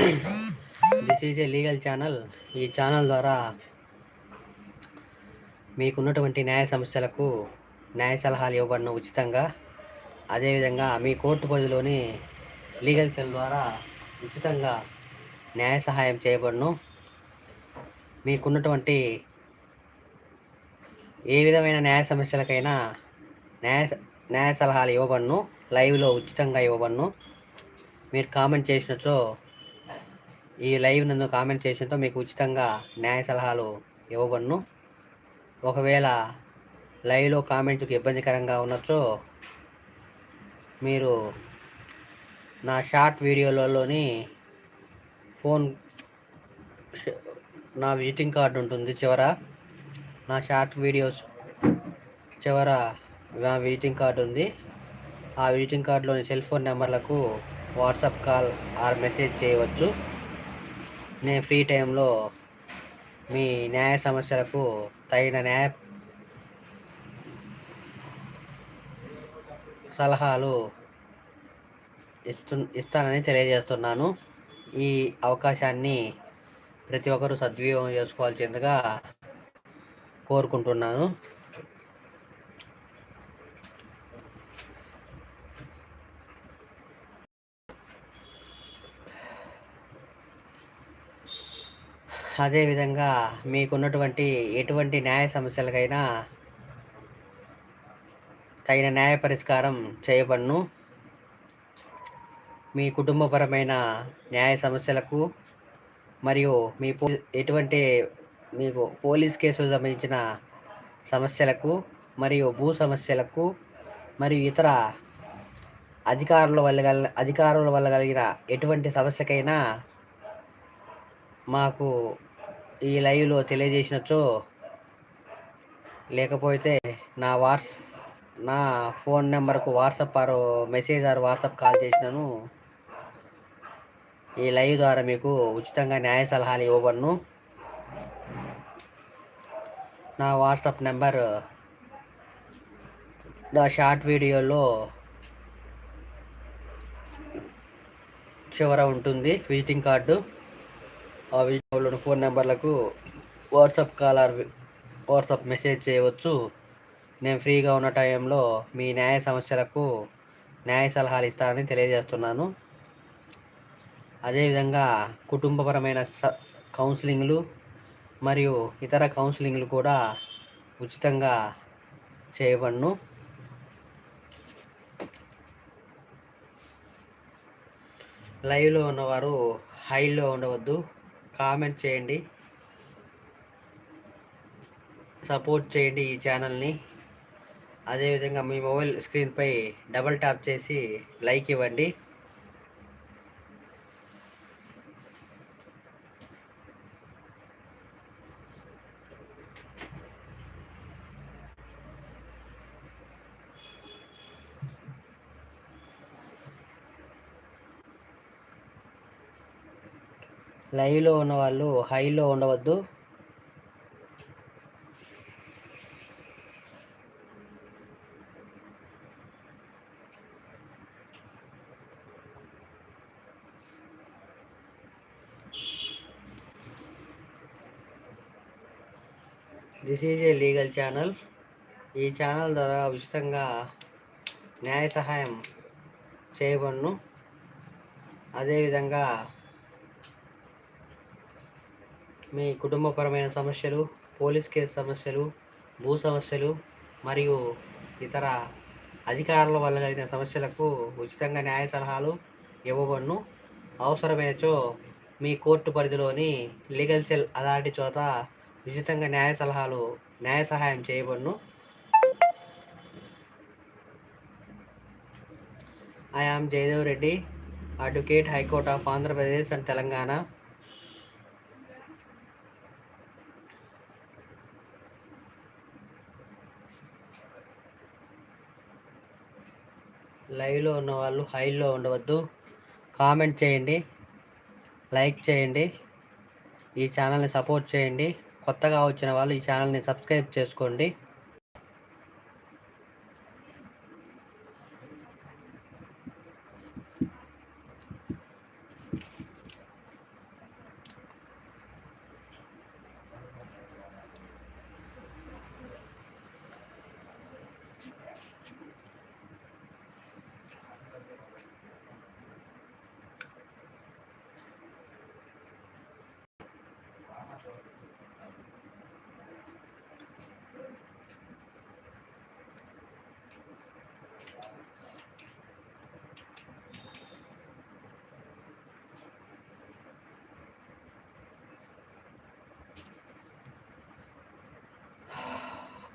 This is a legal channel. ఈ channel ద్వారా మీకున్నటువంటి న్యాయ సమస్యలకు న్యాయ సలహాలు ఇవ్వబడను ఉచితంగా. అదేవిధంగా మీ కోర్టు పరిధిలోని లీగల్ సెల్ ద్వారా ఉచితంగా న్యాయ సహాయం చేయబడను. మీకున్నటువంటి ఏ విధమైన న్యాయ సమస్యలకైనా న్యాయ న్యాయ సలహాలు ఇవ్వబడను. లైవ్లో ఉచితంగా ఇవ్వబడను. మీరు కామెంట్ చేసినచో ఈ లైవ్ నందు కామెంట్ చేసినతో మీకు ఉచితంగా న్యాయ సలహాలు ఇవ్వబడను. ఒకవేళ లైవ్లో కామెంట్కి ఇబ్బందికరంగా ఉన్నచో మీరు నా షార్ట్ వీడియోలలోని నా విజిటింగ్ కార్డు ఉంటుంది చివర. నా షార్ట్ వీడియోస్ చివర నా విజిటింగ్ కార్డు ఉంది. ఆ విజిటింగ్ కార్డులోని సెల్ ఫోన్ నెంబర్లకు వాట్సాప్ కాల్ ఆర్ మెసేజ్ చేయవచ్చు. నేను ఫ్రీ టైంలో మీ న్యాయ సమస్యలకు తగిన న్యాయ సలహాలు ఇస్తానని తెలియజేస్తున్నాను. ఈ అవకాశాన్ని ప్రతి ఒక్కరూ సద్వినియోగం చేసుకోవాల్సిందిగా కోరుకుంటున్నాను. అదేవిధంగా మీకున్నటువంటి ఎటువంటి న్యాయ సమస్యలకైనా తగిన న్యాయ పరిష్కారం చేయబడును. మీ కుటుంబపరమైన న్యాయ సమస్యలకు మరియు మీ ఎటువంటి మీకు పోలీస్ కేసులకు సంబంధించిన సమస్యలకు మరియు భూ సమస్యలకు మరియు ఇతర అధికారుల వల్ల కలిగిన ఎటువంటి సమస్యకైనా మాకు ఈ లైవ్లో తెలియజేసినచో, లేకపోతే నా ఫోన్ నెంబర్కు WhatsApp or message or WhatsApp call చేసినాను ఈ లైవ్ ద్వారా మీకు ఉచితంగా న్యాయ సలహాలు ఇవ్వబడును. నా వాట్సాప్ నెంబర్ నా షార్ట్ వీడియోలో చివర ఉంటుంది విజిటింగ్ కార్డు. ఆ వీడియోలోని ఫోన్ నెంబర్లకు WhatsApp call or WhatsApp message చేయవచ్చు. నేను ఫ్రీగా ఉన్న టైంలో మీ న్యాయ సమస్యలకు న్యాయ సలహాలు ఇస్తానని తెలియజేస్తున్నాను. అదేవిధంగా కుటుంబపరమైన కౌన్సిలింగ్లు మరియు ఇతర కౌన్సిలింగ్లు కూడా ఉచితంగా చేయబడును. లైవ్లో ఉన్నవారు హైలో ఉండవద్దు. కామెంట్ చేయండి, సపోర్ట్ చేయండి ఈ ఛానల్ని. అదేవిధంగా మీ మొబైల్ స్క్రీన్పై డబల్ ట్యాప్ చేసి లైక్ ఇవ్వండి. లైవ్లో ఉన్న వాళ్ళు హైలో ఉండవద్దు. This is a legal channel. ఈ ఛానల్ ద్వారా ఉచితంగా న్యాయ సహాయం చేయబడును. అదేవిధంగా మీ కుటుంబపరమైన సమస్యలు, పోలీస్ కేసు సమస్యలు, భూ సమస్యలు మరియు ఇతర అధికారుల వల్ల కలిగిన సమస్యలకు ఉచితంగా న్యాయ సలహాలు ఇవ్వబడును. అవసరమైనచో మీ కోర్టు పరిధిలోని లీగల్ సెల్ అథారిటీ చోట ఉచితంగా న్యాయ సహాయం చేయబడును. I am Jaydev Reddy, Advocate, High Court of Andhra Pradesh and Telangana. లైవ్లో ఉన్న వాళ్ళు హైలో ఉండవద్దు. కామెంట్ చేయండి, లైక్ చేయండి, ఈ ఛానల్ని సపోర్ట్ చేయండి. కొత్తగా వచ్చిన వాళ్ళు ఈ ఛానల్ని సబ్స్క్రైబ్ చేసుకోండి.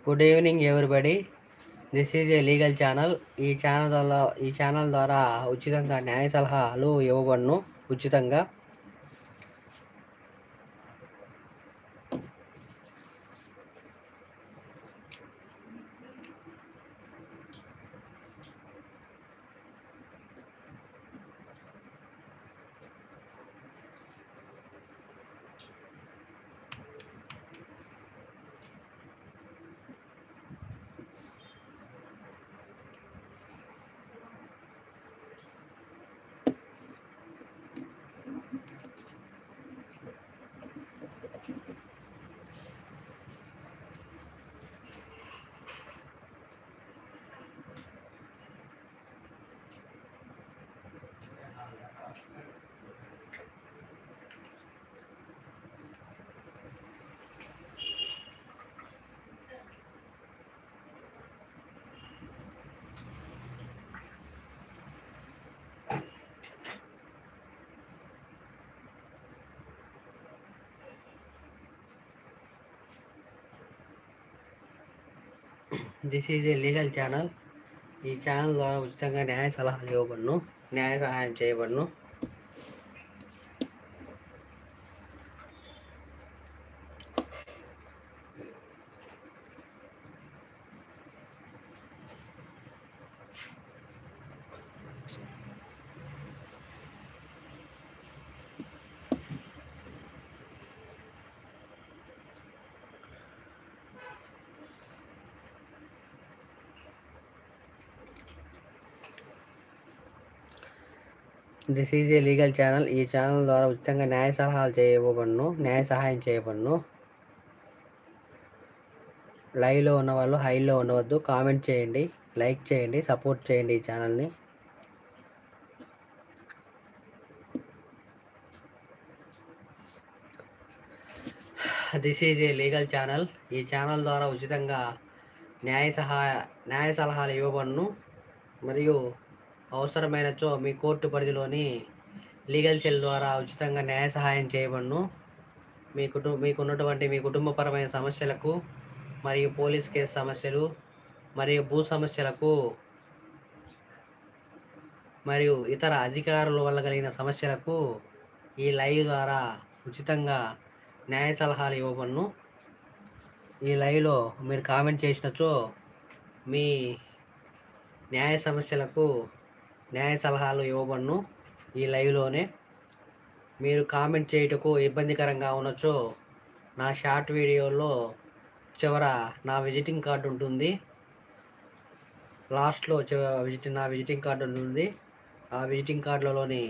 Good evening everybody. This is a legal channel. ఈ ఛానల్ ద్వారా ఉచితంగా న్యాయ సలహాలు ఇవ్వబడును. ఉచితంగా this is a legal channel. ఈ ఛానల్ ద్వారా ఉచితంగా న్యాయ సలహాలు ఇవ్వబడును, న్యాయ సహాయం చేయబడును. This is a legal channel. ఈ ఛానల్ ద్వారా ఉచితంగా న్యాయ సలహాలు చేయబడును, న్యాయ సహాయం చేయబడును. లైవ్లో ఉన్న వాళ్ళు హైలో ఉండవద్దు. కామెంట్ చేయండి, లైక్ చేయండి, సపోర్ట్ చేయండి ఈ ఛానల్ని. This is a legal channel. ఈ ఛానల్ ద్వారా ఉచితంగా న్యాయ సలహాలు ఇవ్వబడును. మరియు అవసరమైనచో మీ కోర్టు పరిధిలోని లీగల్ సెల్ ద్వారా ఉచితంగా న్యాయ సహాయం చేయబడును. మీకున్నటువంటి మీ కుటుంబపరమైన సమస్యలకు, మరియు పోలీస్ కేసు సమస్యలు, మరియు భూ సమస్యలకు, మరియు ఇతర అధికారుల వల్ల కలిగిన సమస్యలకు ఈ లైవ్ ద్వారా ఉచితంగా న్యాయ సలహాలు ఇవ్వబడును. ఈ లైవ్లో మీరు కామెంట్ చేసినచో మీ న్యాయ సమస్యలకు న్యాయ సలహాలు ఇవ్వబడును. ఈ లైవ్లోనే మీరు కామెంట్ చేయుటకు ఇబ్బందికరంగా ఉండొచ్చో నా షార్ట్ వీడియోలో చివర నా విజిటింగ్ కార్డు ఉంటుంది. లాస్ట్లో నా విజిటింగ్ కార్డు ఉంటుంది. ఆ విజిటింగ్ కార్డులలోని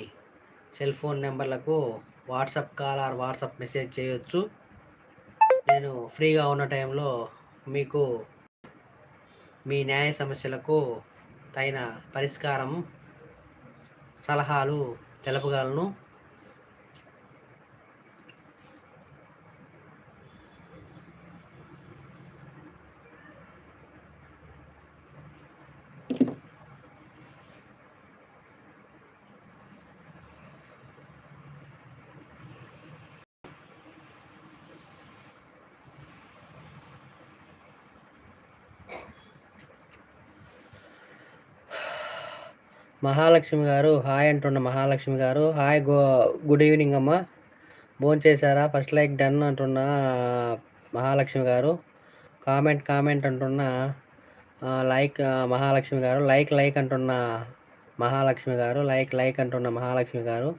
సెల్ ఫోన్ నెంబర్లకు WhatsApp call or WhatsApp message చేయొచ్చు. నేను ఫ్రీగా ఉన్న టైంలో మీకు మీ న్యాయ సమస్యలకు తగిన పరిష్కారం సలహాలు తెలపగలను. మహాలక్ష్మి గారు హాయ్ అంటున్న మహాలక్ష్మి గారు హాయ్. గుడ్ ఈవినింగ్ అమ్మ. భోంచేశారా? ఫస్ట్ లైక్ డన్ అంటున్న మహాలక్ష్మి గారు. కామెంట్ అంటున్న లైక్ మహాలక్ష్మి గారు. లైక్ అంటున్న మహాలక్ష్మి గారు. లైక్ అంటున్న మహాలక్ష్మి గారు.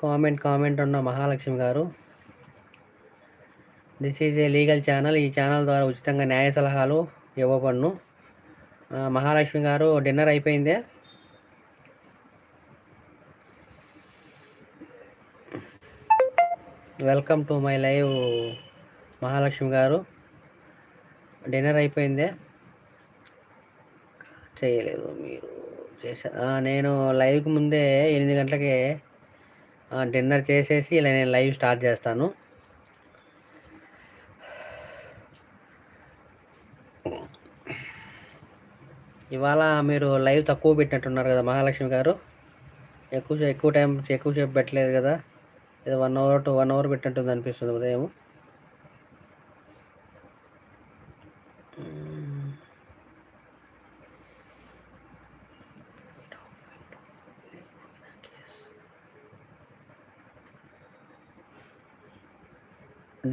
కామెంట్ ఉన్న మహాలక్ష్మి గారు. This is a legal channel. ఈ ఛానల్ ద్వారా ఉచితంగా న్యాయ సలహాలు ఇవ్వబడును. మహాలక్ష్మి గారు డిన్నర్ అయిపోయిందే? Welcome to my live Mahalakshmi గారు. డిన్నర్ అయిపోయిందే? చేయలేదు, మీరు చేశారు. నేను లైవ్కి ముందే 8 గంటలకి డిన్నర్ చేసేసి ఇలా నేను లైవ్ స్టార్ట్ చేస్తాను. ఇవాళ మీరు లైవ్ తక్కువ పెట్టినట్టున్నారు కదా మహాలక్ష్మి గారు. ఎక్కువసేపు పెట్టలేదు కదా. ఏదో 1 అవర్ పెట్టినట్టుంది అనిపిస్తుంది ఉదయం.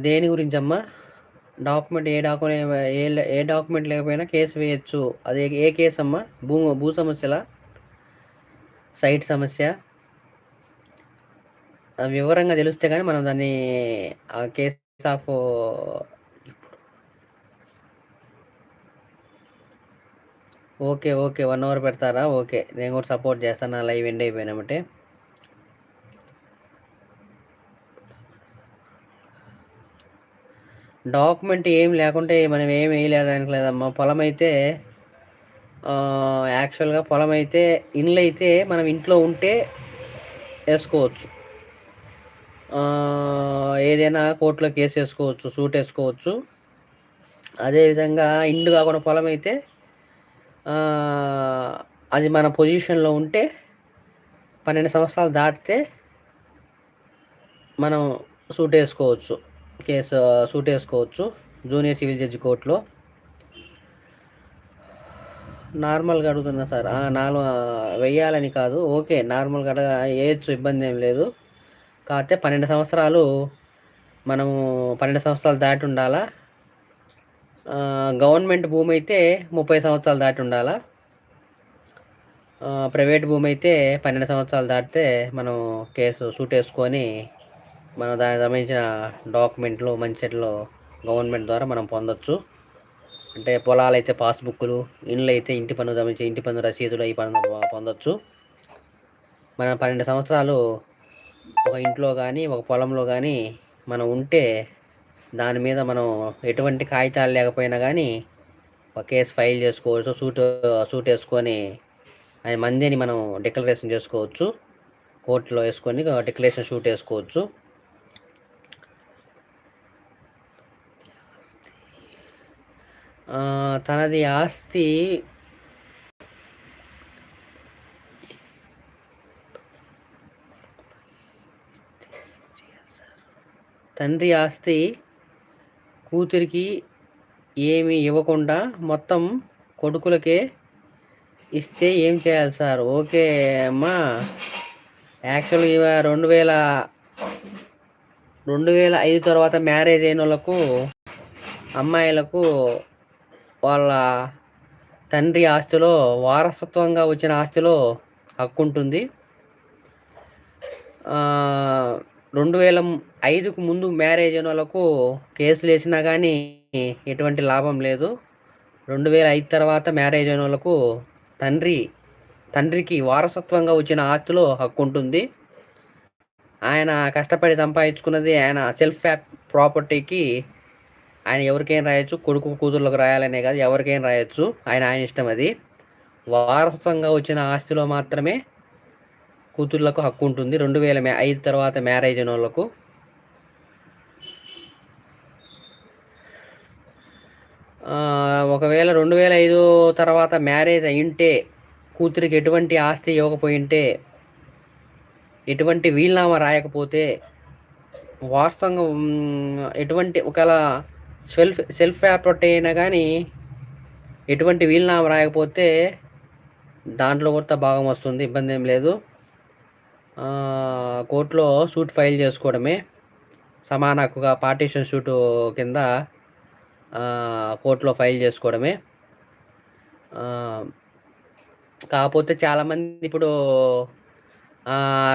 దేని గురించి అమ్మా? డాక్యుమెంట్ ఏ డాక్యుమెంట్ లేకపోయినా కేసు వేయచ్చు. అది ఏ కేసు అమ్మా? భూ సమస్యల, సైట్ సమస్య? వివరంగా తెలిస్తే కానీ మనం దాన్ని కేస్ ఆఫ్ ఓకే 1 అవర్ పెడతారా? ఓకే, నేను కూడా సపోర్ట్ చేస్తాను. నా లైవ్ ఎండ్ అయిపోయినామంటే. డాక్యుమెంట్ ఏం లేకుంటే మనం ఏం వేయలేడానికి లేదమ్మా. పొలం అయితే యాక్చువల్గా పొలం అయితే, ఇండ్లు అయితే మనం ఇంట్లో ఉంటే వేసుకోవచ్చు. ఏదైనా కోర్టులో కేసు వేసుకోవచ్చు, సూట్ వేసుకోవచ్చు. అదేవిధంగా ఇండ్లు కాకుండా పొలం అయితే అది మన పొజిషన్లో ఉంటే 12 సంవత్సరాలు దాటితే మనం సూట్ వేసుకోవచ్చు, సూట్ వేసుకోవచ్చు జూనియర్ సివిల్ జడ్జి కోర్టులో. నార్మల్గా అడుగుతున్నా సార్. వెయ్యాలని కాదు, ఓకే, నార్మల్గా వేయచ్చు, ఇబ్బంది ఏం లేదు. కాకపోతే 12 సంవత్సరాలు, మనము 12 సంవత్సరాలు దాటి ఉండాలా. గవర్నమెంట్ భూమి అయితే 30 సంవత్సరాలు దాటి ఉండాలా. ప్రైవేట్ భూమి అయితే 12 సంవత్సరాలు దాటితే మనం సూట్ వేసుకొని మనం దానికి సంబంధించిన డాక్యుమెంట్లు మంచిలో గవర్నమెంట్ ద్వారా మనం పొందొచ్చు. అంటే పొలాలు అయితే పాస్బుక్లు, ఇండ్లు అయితే ఇంటి పన్ను సంబంధించి ఇంటి పన్ను రసీదులు అవి పొందొచ్చు. మనం 12 సంవత్సరాలు ఒక ఇంట్లో కానీ ఒక పొలంలో కానీ మనం ఉంటే దాని మీద మనం ఎటువంటి కాగితాలు లేకపోయినా కానీ ఒక కేసు ఫైల్ చేసుకోవచ్చు. సూట్ వేసుకొని ఆయన మందిని మనం డిక్లరేషన్ చేసుకోవచ్చు. కోర్టులో వేసుకొని డిక్లరేషన్ షూట్ వేసుకోవచ్చు. తనది ఆస్తి తండ్రి ఆస్తి కూతురికి ఏమి ఇవ్వకుండా మొత్తం కొడుకులకే ఇస్తే ఏం చేయాలి సార్? ఓకే అమ్మా, యాక్చువల్గా 2005 తర్వాత మ్యారేజ్ అయిన వాళ్ళకు, అమ్మాయిలకు వాళ్ళ తండ్రి ఆస్తిలో వారసత్వంగా వచ్చిన ఆస్తిలో హక్కు ఉంటుంది. 2005కు ముందు మ్యారేజ్ అయిన వాళ్ళకు కేసులు వేసినా కానీ ఎటువంటి లాభం లేదు. 2005 తర్వాత మ్యారేజ్ అయిన వాళ్ళకు తండ్రికి వారసత్వంగా వచ్చిన ఆస్తిలో హక్కు ఉంటుంది. ఆయన కష్టపడి సంపాదించుకున్నది ఆయన సెల్ఫ్ ప్రాపర్టీకి ఆయన ఎవరికైనా రాయొచ్చు. కొడుకు కూతుర్లకు రాయాలనే కాదు, ఎవరికైనా రాయొచ్చు. ఆయన ఇష్టం. అది వారసత్వంగా వచ్చిన ఆస్తిలో మాత్రమే కూతుర్లకు హక్కు ఉంటుంది 2005 తర్వాత మ్యారేజ్ అయిన వాళ్ళకు. ఒకవేళ 2005 తర్వాత మ్యారేజ్ అయింటే కూతురికి ఎటువంటి ఆస్తి ఇవ్వకపోయింటే, ఎటువంటి వీలునామా రాయకపోతే, వాస్తవంగా ఎటువంటి ఒకవేళ సెల్ఫ్ ప్రాపర్టీ అయినా కానీ ఎటువంటి వీలునామా రాయకపోతే దాంట్లో కూడా భాగం వస్తుంది, ఇబ్బంది ఏం లేదు. కోర్టులో సూట్ ఫైల్ చేసుకోవడమే, సమాన హక్కుగా పార్టీషన్ షూటు కింద కోర్టులో ఫైల్ చేసుకోవడమే. కాకపోతే చాలామంది ఇప్పుడు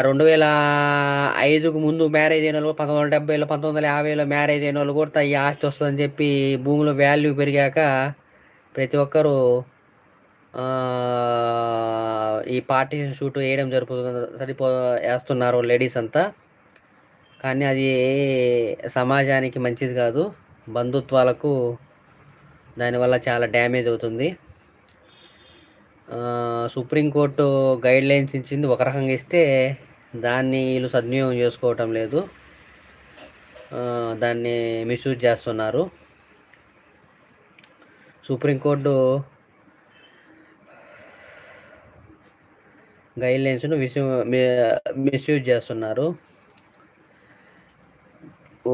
2005కు ముందు మ్యారేజ్ అయిన వాళ్ళు, 1970లో 1950లో మ్యారేజ్ అయిన వాళ్ళు కూడా ఈ ఆస్తి వస్తుందని చెప్పి భూముల వాల్యూ పెరిగాక ప్రతి ఒక్కరూ ఈ పార్టీషన్ షూట్ వేయడం వేస్తున్నారు లేడీస్ అంతా. కానీ అది సమాజానికి మంచిది కాదు, బంధుత్వాలకు దానివల్ల చాలా డ్యామేజ్ అవుతుంది. సుప్రీంకోర్టు గైడ్లైన్స్ ఇచ్చింది ఒక రకంగా ఇస్తే దాన్ని వీళ్ళు సద్వినియోగం చేసుకోవటం లేదు, దాన్ని మిస్యూజ్ చేస్తున్నారు. సుప్రీంకోర్టు గైడ్లైన్స్ను మిస్యూజ్ చేస్తున్నారు.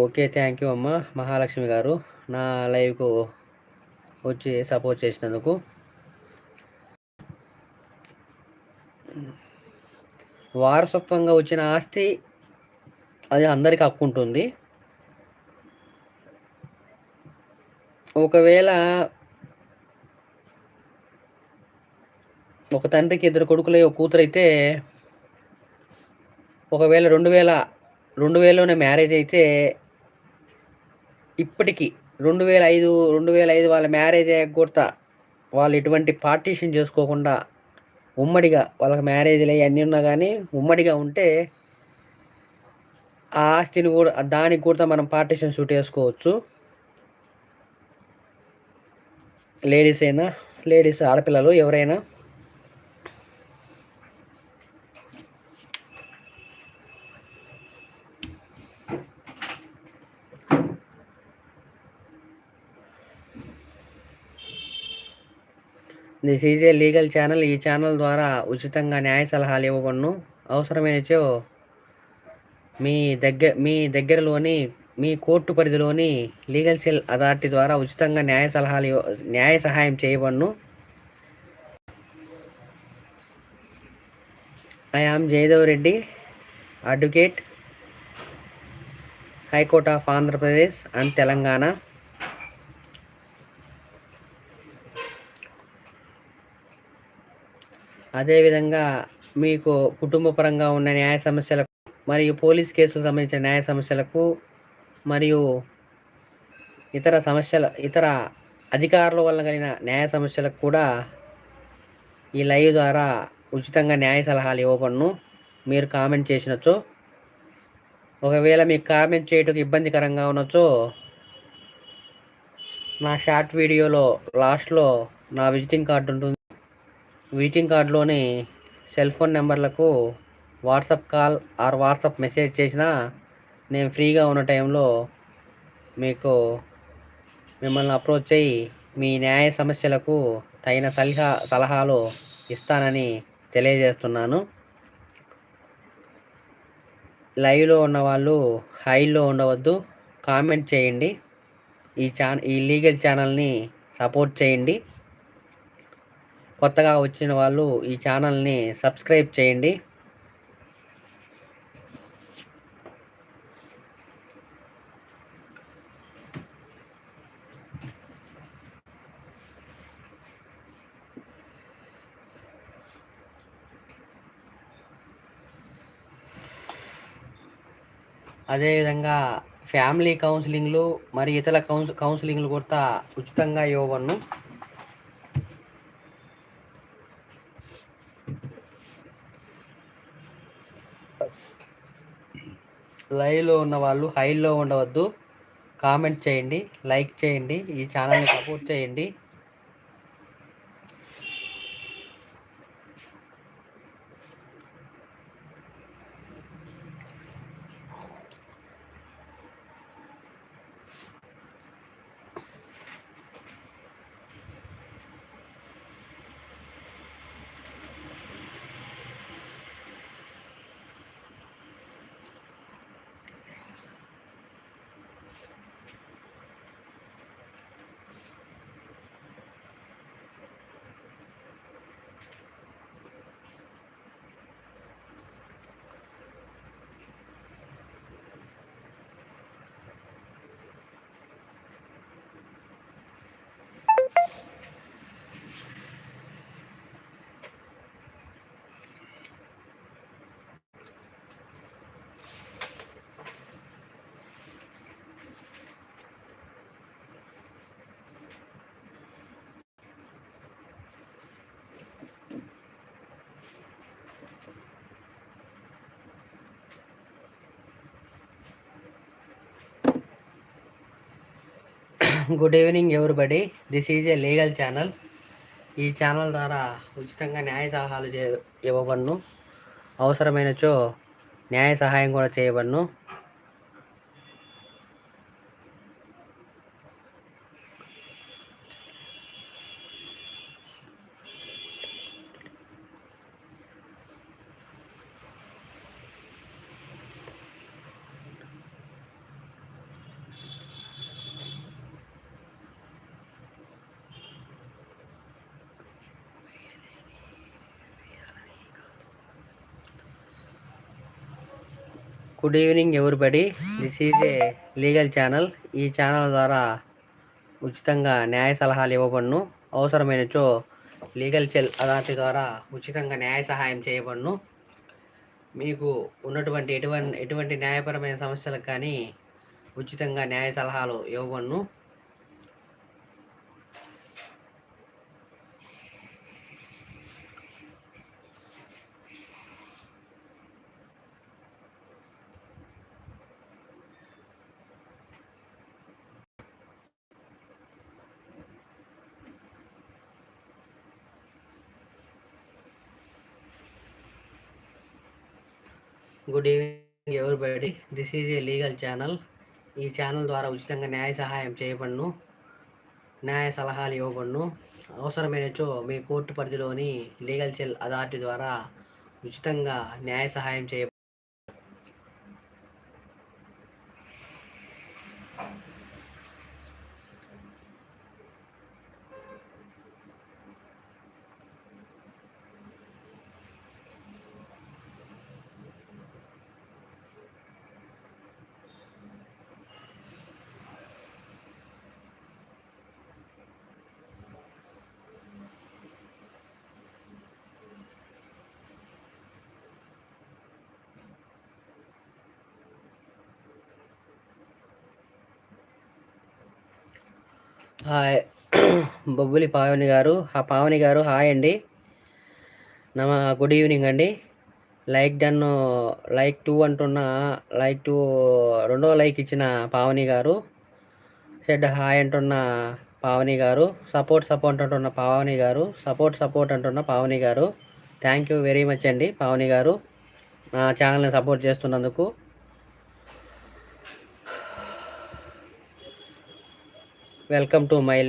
ఓకే, థ్యాంక్ యూ అమ్మ మహాలక్ష్మి గారు, నా లైవ్కు వచ్చి సపోర్ట్ చేసినందుకు. వారసత్వంగా వచ్చిన ఆస్తి అది అందరికీ హక్కు ఉంటుంది. ఒకవేళ ఒక తండ్రికి 2 కొడుకులు, ఒక కూతురైతే ఒకవేళ 2000లోనే మ్యారేజ్ అయితే ఇప్పటికి 2005 వాళ్ళ మ్యారేజ్ అయ్యాక కూడా వాళ్ళు ఎటువంటి పార్టీషన్ చేసుకోకుండా ఉమ్మడిగా వాళ్ళకి మ్యారేజ్‌లయ్యి అన్నీ ఉన్నా గానీ ఉమ్మడిగా ఉంటే ఆ ఆస్తిని గూడా దానికి కూడా మనం పార్టిషన్ సూట్ ఏసుకోవచ్చు. లేడీస్ ఆడపిల్లలు ఎవరైనా. This is a legal channel. ఈ ఛానల్ ద్వారా ఉచితంగా న్యాయ సలహాలు ఇవ్వబడును. అవసరమైనచో మీ దగ్గరలోని మీ కోర్టు పరిధిలోని లీగల్ సెల్ అథారిటీ ద్వారా ఉచితంగా న్యాయ సహాయం చేయబడును. I am Jayadev Reddy, advocate, high court of Andhra Pradesh and Telangana. అదేవిధంగా మీకు కుటుంబ పరంగా ఉన్న న్యాయ సమస్యలకు మరియు పోలీస్ కేసులకు సంబంధించిన న్యాయ సమస్యలకు మరియు ఇతర అధికారుల వల్ల కలిగిన న్యాయ సమస్యలకు కూడా ఈ లైవ్ ద్వారా ఉచితంగా న్యాయ సలహాలు ఇవ్వబడును. మీరు కామెంట్ చేసినచో, ఒకవేళ మీకు కామెంట్ చేయటకు ఇబ్బందికరంగా ఉన్నచో నా షార్ట్ వీడియోలో లాస్ట్లో నా విజిటింగ్ కార్డు ఉంటుంది. విజిటింగ్ కార్డులోని సెల్ ఫోన్ నెంబర్లకు WhatsApp call or WhatsApp message చేసినా నేను ఫ్రీగా ఉన్న టైంలో మిమ్మల్ని అప్రోచ్ అయ్యి మీ న్యాయ సమస్యలకు తగిన సలహాలు ఇస్తానని తెలియజేస్తున్నాను. లైవ్లో ఉన్నవాళ్ళు హైలో ఉండవద్దు, కామెంట్ చేయండి. ఈ లీగల్ ఛానల్ని సపోర్ట్ చేయండి. కొత్తగా వచ్చిన వాళ్ళు ఈ ఛానల్ని సబ్స్క్రైబ్ చేయండి. అదేవిధంగా ఫ్యామిలీ కౌన్సిలింగ్లు మరియు ఇతర కౌన్సిలింగ్లు కూడా ఉచితంగా ఇవ్వబడును. లైవ్లో ఉన్న వాళ్ళు హైలో ఉండవద్దు, కామెంట్ చేయండి, లైక్ చేయండి, ఈ ఛానల్ని సపోర్ట్ చేయండి. Good evening everybody. This is a legal channel. ఈ ఛానల్ ద్వారా ఉచితంగా న్యాయ సలహాలు ఇవ్వబడును. అవసరమైనచో న్యాయ సహాయం కూడా చేయబడును. Good evening everybody. This is a legal channel. ఈ ఛానల్ ద్వారా ఉచితంగా న్యాయ సలహాలు ఇవ్వబడును. అవసరమైనచో లీగల్ సెల్ అథారిటీ ద్వారా ఉచితంగా న్యాయ సహాయం చేయబడును. మీకు ఉన్నటువంటి ఎటువంటి న్యాయపరమైన సమస్యలకు కానీ ఉచితంగా న్యాయ సలహాలు ఇవ్వబడును. Good evening everybody. This is a legal channel. ఈ ఛానల్ ద్వారా ఉచితంగా న్యాయ సహాయం చేయబడును, న్యాయ సలహాలు ఇవ్వబడును. అవసరమైనచో మీ కోర్టు పరిధిలోని లీగల్ సెల్ అథారిటీ ద్వారా ఉచితంగా న్యాయ సహాయం చేయ హాయ్ బొబ్బులి పావని గారు. పావని గారు హాయ్ అండి. గుడ్ ఈవినింగ్ అండి. లైక్ 2 అంటున్న లైక్ 2 రెండో లైక్ ఇచ్చిన పావని గారు, షెడ్ హాయ్ అంటున్న పావని గారు, సపోర్ట్ అంటున్న పావని గారు, సపోర్ట్ అంటున్న పావని గారు, థ్యాంక్ యూ వెరీ మచ్ అండి పావని గారు, నా ఛానల్ని సపోర్ట్ చేస్తున్నందుకు. Welcome to my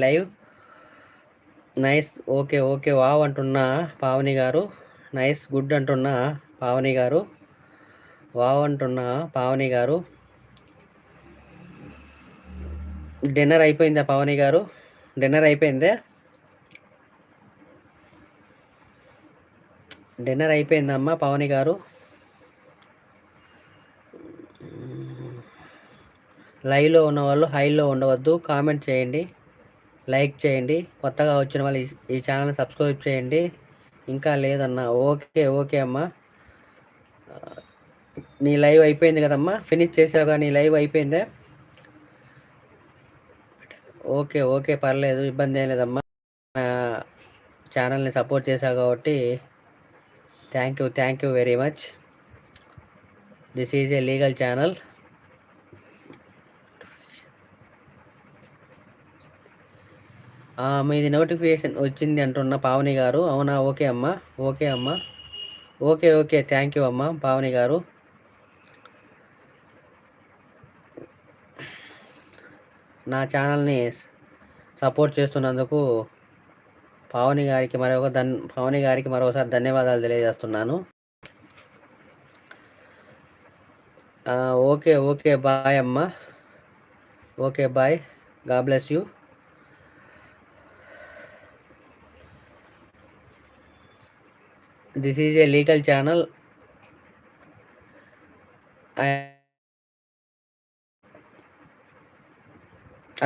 live. Nice. Okay wow అంటున్న పావని గారు, నైస్ గుడ్ అంటున్న పావని గారు, వావ్ అంటున్న పావని గారు. డిన్నర్ అయిపోయిందా పావని గారు? డిన్నర్ అయిపోయిందా? డిన్నర్ అయిపోయిందమ్మా పావని గారు? లైవ్లో ఉన్న వాళ్ళు హైలో ఉండవద్దు, కామెంట్ చేయండి, లైక్ చేయండి. కొత్తగా వచ్చిన వాళ్ళు ఈ ఛానల్ని సబ్స్క్రైబ్ చేయండి. ఇంకా లేదన్నా ఓకే అమ్మా. నీ లైవ్ అయిపోయింది కదమ్మా, ఫినిష్ చేసావుగా, నీ లైవ్ అయిపోయిందే? ఓకే పర్లేదు, ఇబ్బంది ఏం లేదమ్మా. ఛానల్ని సపోర్ట్ చేశావు కాబట్టి thank you very much. This is a legal channel. మీది నోటిఫికేషన్ వచ్చింది అంటున్న పావని గారు. అవునా? ఓకే అమ్మా. ఓకే థ్యాంక్ యూ అమ్మా పావని గారు. నా ఛానల్ని సపోర్ట్ చేస్తున్నందుకు పావని గారికి మరోసారి ధన్యవాదాలు తెలియజేస్తున్నాను. ఓకే బాయ్ అమ్మా. Okay bye, god bless you. This is a legal channel.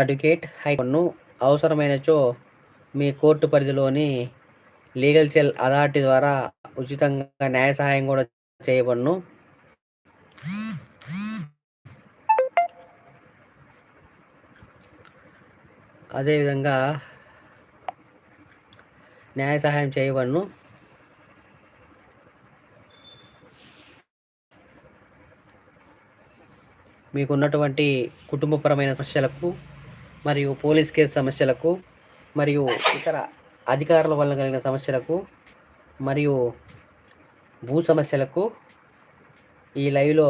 Advocate హైకోర్టును అవసరమైనచో మీ కోర్టు పరిధిలోని లీగల్ సెల్ అథారిటీ ద్వారా ఉచితంగా న్యాయ సహాయం కూడా చేయబడును. అదేవిధంగా న్యాయ సహాయం చేయబడును. మీకున్నటువంటి కుటుంబపరమైన సమస్యలకు, మరియు పోలీస్ కేసు సమస్యలకు, మరియు ఇతర అధికారుల వల్ల కలిగిన సమస్యలకు, మరియు భూ సమస్యలకు ఈ లైవ్లో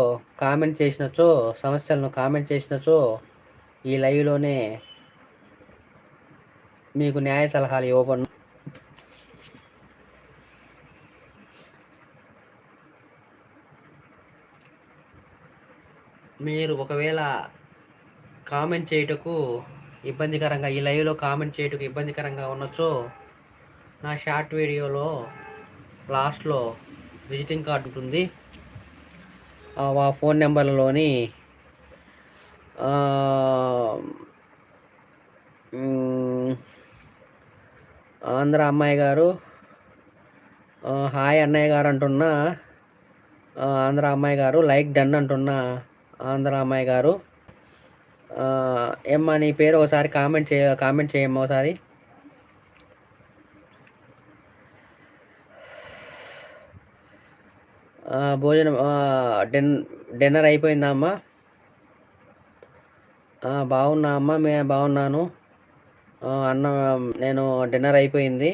సమస్యలను కామెంట్ చేసినచో ఈ లైవ్లోనే మీకు న్యాయ సలహాలు ఇవ్వబడును. మీరు ఒకవేళ కామెంట్ చేయుటకు ఇబ్బందికరంగా, ఈ లైవ్లో కామెంట్ చేయుటకు ఇబ్బందికరంగా ఉండొచ్చో, నా షార్ట్ వీడియోలో లాస్ట్లో విజిటింగ్ కార్డు ఉంటుంది. ఆ ఫోన్ నెంబర్లలోని ఆంధ్ర అమ్మాయి గారు హాయ్ అన్నయ్య గారు అంటున్నా. ఆంధ్ర అమ్మాయి గారు లైక్ డన్ అంటున్నా. ఆంధ్ర అమ్మాయి గారు ఏమ్మా నీ పేరు ఒకసారి కామెంట్ చేయమ్మా ఒకసారి. భోజనం డిన్నర్ అయిపోయిందా అమ్మా? బాగున్నా అమ్మా, బాగున్నాను. నేను డిన్నర్ అయిపోయింది.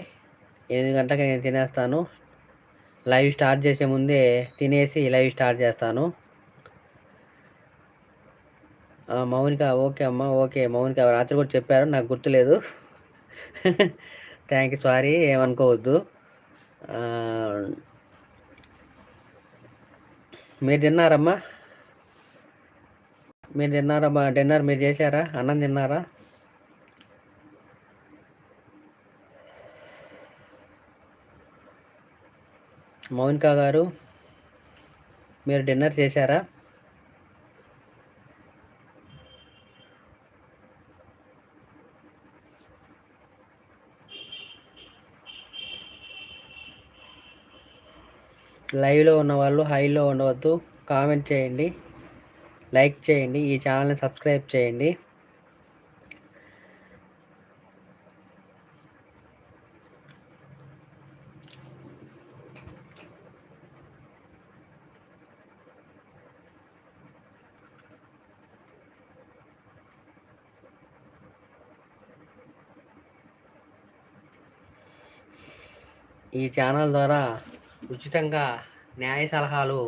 8 గంటలకి నేను తినేస్తాను. లైవ్ స్టార్ట్ చేసే ముందే తినేసి లైవ్ స్టార్ట్ చేస్తాను. మౌనిక ఓకే అమ్మా, ఓకే. మౌనిక రాత్రి కూడా చెప్పారు, నాకు గుర్తులేదు. థ్యాంక్ యూ, సారీ, ఏమనుకోవద్దు. మీరు తిన్నారమ్మా? డిన్నర్ మీరు చేశారా? అన్నం తిన్నారా? మౌనిక గారు మీరు డిన్నర్ చేశారా? లైవ్లో ఉన్న వాళ్ళు హైలో ఉండవద్దు, కామెంట్ చేయండి, లైక్ చేయండి, ఈ ఛానల్ని సబ్స్క్రైబ్ చేయండి. ఈ ఛానల్ ద్వారా ఉచితంగా న్యాయ సలహాలు,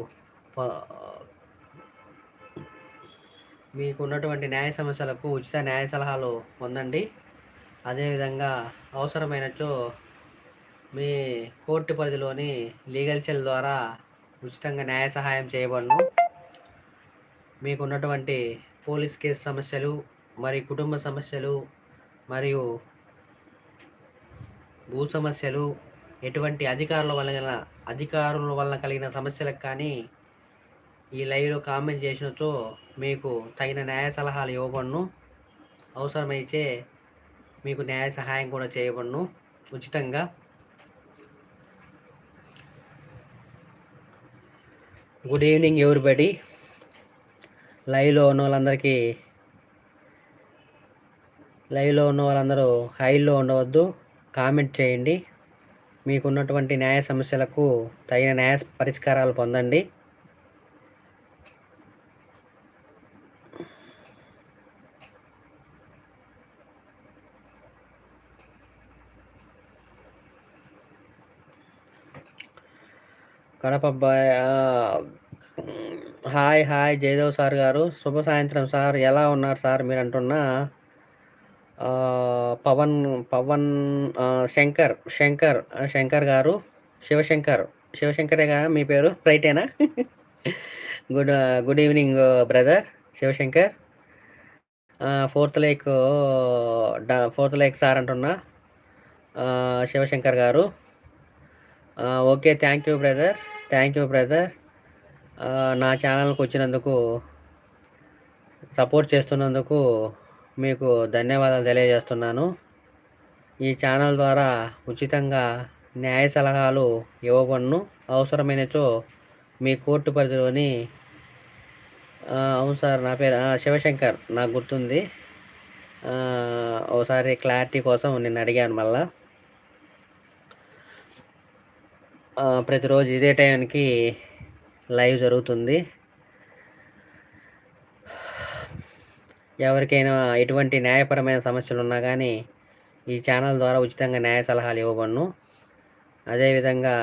మీకున్నటువంటి న్యాయ సమస్యలకు ఉచిత న్యాయ సలహాలు పొందండి. అదేవిధంగా అవసరమైనచో మీ కోర్టు పరిధిలోని లీగల్ సెల్ ద్వారా ఉచితంగా న్యాయ సహాయం చేయబడును. మీకున్నటువంటి పోలీస్ కేసు సమస్యలు, మరియు కుటుంబ సమస్యలు, మరియు భూ సమస్యలు, ఎటువంటి అధికారుల వల్ల కలిగిన సమస్యలకు కానీ ఈ లైవ్లో కామెంట్ చేసినచో మీకు తగిన న్యాయ సలహాలు ఇవ్వబడును. అవసరమైతే మీకు న్యాయ సహాయం కూడా చేయబడును ఉచితంగా. Good evening everybody. లైవ్లో ఉన్న వాళ్ళందరూ హైలో ఉండవద్దు, కామెంట్ చేయండి. మీకున్నటువంటి న్యాయ సమస్యలకు తగిన న్యాయ పరిష్కారాలు పొందండి. కడప హాయ్ జయదేవ్ సార్ గారు, శుభ సాయంత్రం సార్. ఎలా ఉన్నారు సార్ మీరు అంటున్నా. పవన్ శంకర్ గారు, శివశంకరేగా మీ పేరు, రైటేనా? Good evening brother Shivashankar. Fourth like sir అంటున్నా శివశంకర్ గారు. Okay, thank you brother. నా ఛానల్కి వచ్చినందుకు, సపోర్ట్ చేస్తున్నందుకు మీకు ధన్యవాదాలు తెలియజేస్తున్నాను. ఈ ఛానల్ ద్వారా ఉచితంగా న్యాయ సలహాలు ఇవ్వబడును. అవసరమైనచో మీ కోర్టు పరిధిలోని అవును సార్, నా పేరు శివశంకర్, నాకు గుర్తుంది. ఒకసారి క్లారిటీ కోసం నేను అడిగాను మళ్ళా. ప్రతిరోజు ఇదే టైంకి లైవ్ జరుగుతుంది. ఎవరికైనా ఎటువంటి న్యాయపరమైన సమస్యలు ఉన్నా కానీ ఈ ఛానల్ ద్వారా ఉచితంగా న్యాయ సలహాలు ఇవ్వబడును. అదేవిధంగా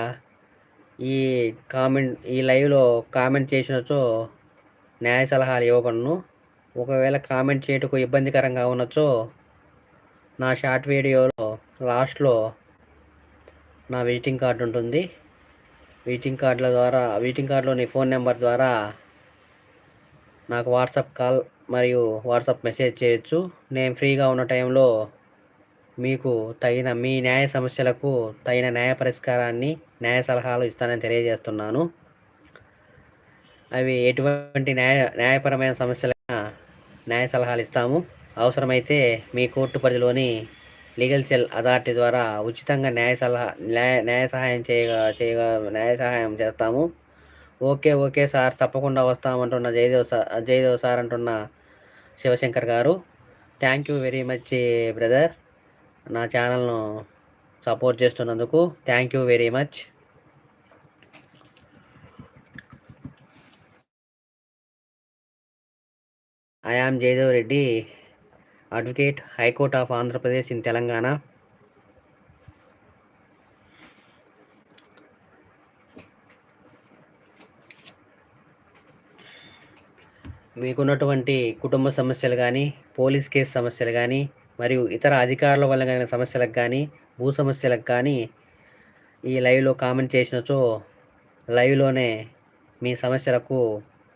ఈ లైవ్లో కామెంట్ చేసినచో న్యాయ సలహాలు ఇవ్వబడును. ఒకవేళ కామెంట్ చేయటకు ఇబ్బందికరంగా ఉన్నచో నా షార్ట్ వీడియోలో లాస్ట్లో నా విజిటింగ్ కార్డు ఉంటుంది. విజిటింగ్ కార్డులోని ఫోన్ నెంబర్ ద్వారా నాకు వాట్సాప్ కాల్ మరియు వాట్సాప్ మెసేజ్ చేయొచ్చు. నేను ఫ్రీగా ఉన్న టైంలో మీకు మీ న్యాయ సమస్యలకు తగిన న్యాయ పరిష్కారాన్ని, న్యాయ సలహాలు ఇస్తానని తెలియజేస్తున్నాను. అవి ఎటువంటి న్యాయపరమైన సమస్యలైనా న్యాయ సలహాలు ఇస్తాము. అవసరమైతే మీ కోర్టు పరిధిలోని లీగల్ సెల్ అథారిటీ ద్వారా ఉచితంగా న్యాయ సహాయం చేస్తాము. ఓకే ఓకే సార్, తప్పకుండా వస్తామంటున్న జయదేవ్ సార్ అంటున్న శివశంకర్ గారు. Thank you very much brother, నా ఛానల్ను సపోర్ట్ చేస్తున్నందుకు. Thank you very much. I am Jaydev Reddy, Advocate, High Court of Andhra Pradesh in Telangana. మీకున్నటువంటి కుటుంబ సమస్యలు కానీ, పోలీస్ కేసు సమస్యలు కానీ, మరియు ఇతర అధికారుల వల్ల కలిగిన సమస్యలకు కానీ, భూ సమస్యలకు కానీ ఈ లైవ్లో కామెంట్ చేసినచో లైవ్లోనే మీ సమస్యలకు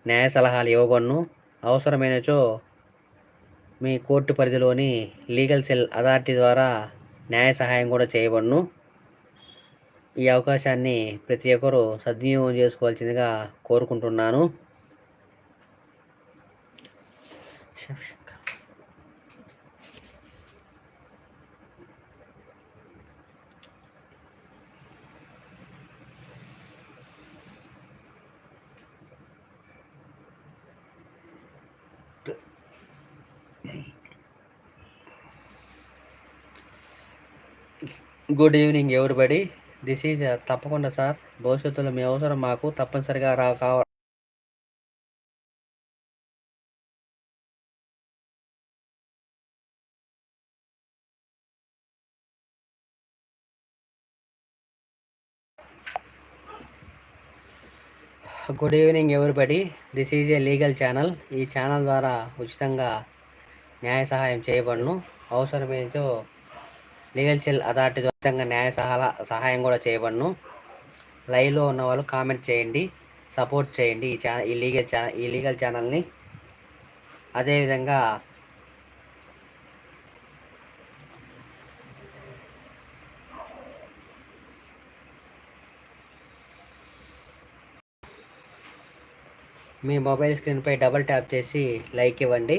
న్యాయ సలహాలు ఇవ్వబడును. అవసరమైనచో మీ కోర్టు పరిధిలోని లీగల్ సెల్ అథారిటీ ద్వారా న్యాయ సహాయం కూడా చేయబడును. ఈ అవకాశాన్ని ప్రతి ఒక్కరూ సద్వినియోగం చేసుకోవాల్సిందిగా కోరుకుంటున్నాను. Good evening everybody. This is తప్పకుండా సార్, భవిష్యత్తులో మీ అవసరం మాకు తప్పనిసరిగా కావాలి. Good evening everybody. This is a legal channel. ఈ ఛానల్ ద్వారా ఉచితంగా న్యాయ సహాయం చేయబడును. అవసరమేదో లీగల్ సెల్ అథారిటీ ఉచితంగా సహాయం కూడా చేయబడును. లైవ్లో ఉన్న వాళ్ళు కామెంట్ చేయండి, సపోర్ట్ చేయండి ఈ లీగల్ ఛానల్ని. అదేవిధంగా మీ మొబైల్ స్క్రీన్పై డబుల్ ట్యాప్ చేసి లైక్ ఇవ్వండి.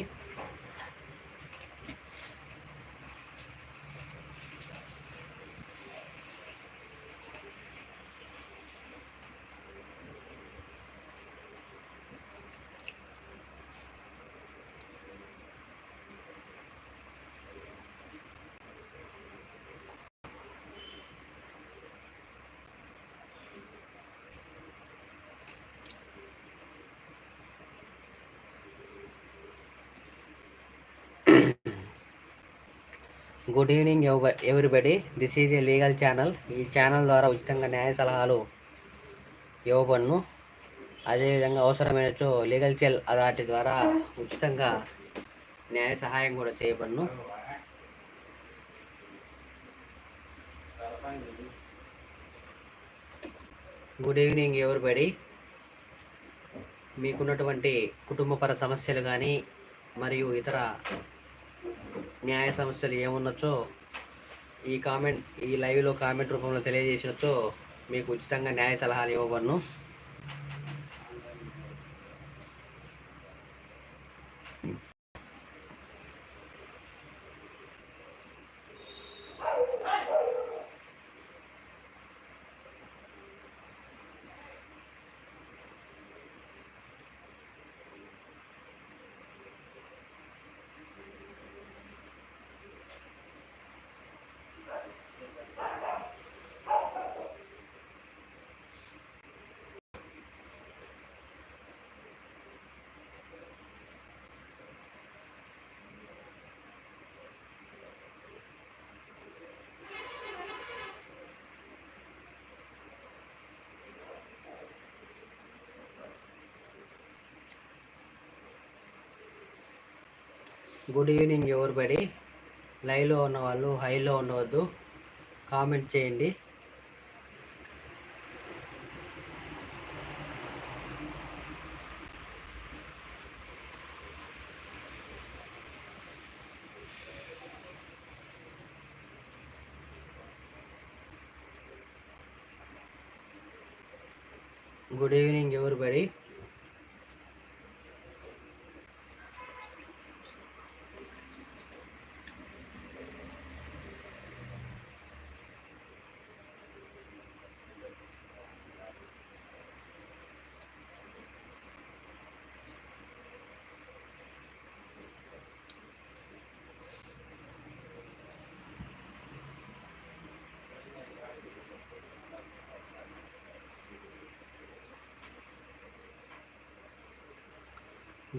Good evening everybody. This is a legal channel. ఈ ఛానల్ ద్వారా ఉచితంగా న్యాయ సలహాలు ఇవ్వబడును. అదేవిధంగా అవసరమైనచో లీగల్ సెల్ అథారిటీ ద్వారా ఉచితంగా న్యాయ సహాయం కూడా చేయబడును. Good evening everybody. మీకున్నటువంటి కుటుంబపర సమస్యలు కానీ మరియు ఇతర న్యాయ సమస్యలు ఏమున్నచో ఈ లైవ్లో కామెంట్ రూపంలో తెలియజేసినచో మీకు ఉచితంగా న్యాయ సలహాలు ఇవ్వబడును. Good evening everybody. లైవ్లో ఉన్న వాళ్ళు హైలో ఉండవద్దు, కామెంట్ చేయండి. Good evening everybody.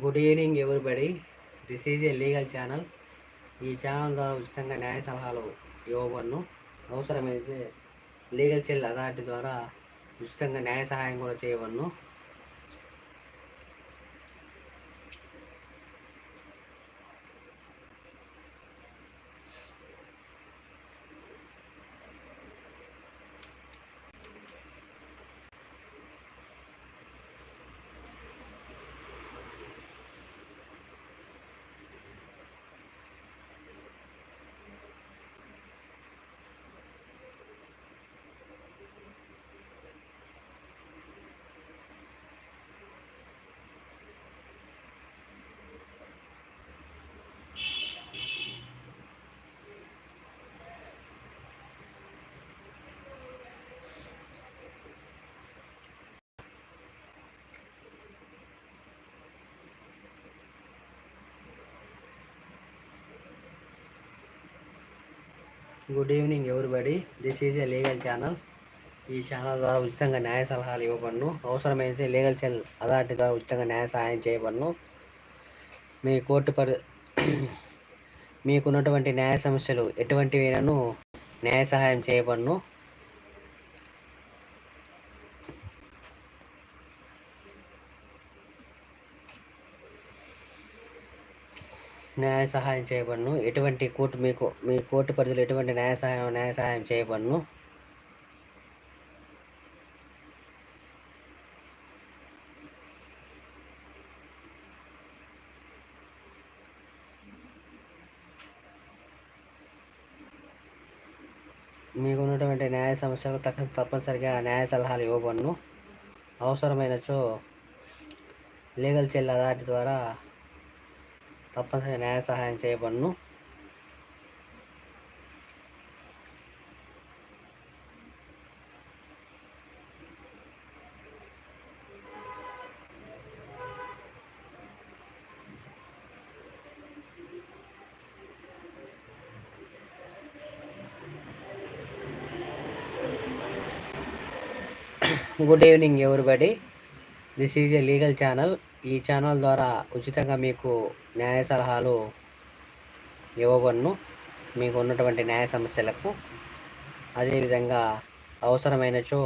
Good evening everybody. This is a legal channel. ఈ ఛానల్ ద్వారా ఉచితంగా న్యాయ సలహాలు ఇవ్వబడును. అవసరమైతే లీగల్ సెల్ అథారిటీ ద్వారా ఉచితంగా న్యాయ సహాయం కూడా చేయబడును. Good evening everybody. This is a legal channel. ఈ ఛానల్ ద్వారా ఉచితంగా న్యాయ సలహాలు ఇవ్వబడును. అవసరమైతే లీగల్ సెల్ అథారిటీ ద్వారా ఉచితంగా న్యాయ సహాయం చేయబడును. మీ కోర్టు మీకున్నటువంటి న్యాయ సమస్యలు ఎటువంటివైనను న్యాయ సహాయం చేయబడును. న్యాయ సహాయం చేయబడును. ఎటువంటి కోర్టు మీ కోర్టు పరిధిలో ఎటువంటి న్యాయ సహాయం చేయబడును. మీకున్నటువంటి న్యాయ సమస్యలు తప్పనిసరిగా న్యాయ సలహాలు ఇవ్వబడును. అవసరమైనచో లీగల్ సెల్ అథారిటీ ద్వారా తప్పనిసరిగా న్యాయ సహాయం చేయబడును. Good evening everybody. This is a legal channel. ఈ ఛానల్ ద్వారా ఉచితంగా మీకు న్యాయ సలహాలు ఇవ్వబడును. మీకు ఉన్నటువంటి న్యాయ సమస్యలకు. అదేవిధంగా అవసరమైనచో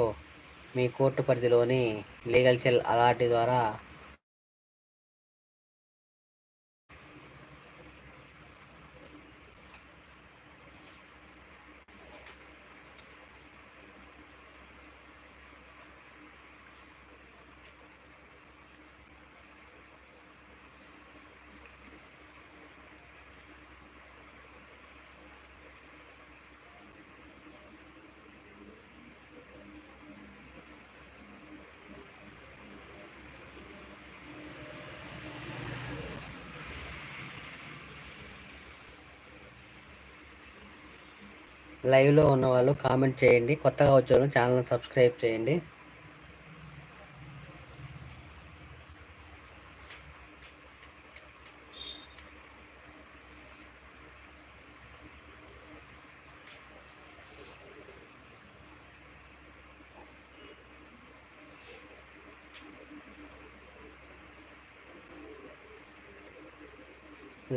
మీ కోర్టు పరిధిలోని లీగల్ సెల్ అథారిటీ ద్వారా లైవ్లో ఉన్న వాళ్ళు కామెంట్ చేయండి. కొత్తగా వచ్చారు, ఛానల్ సబ్స్క్రైబ్ చేయండి.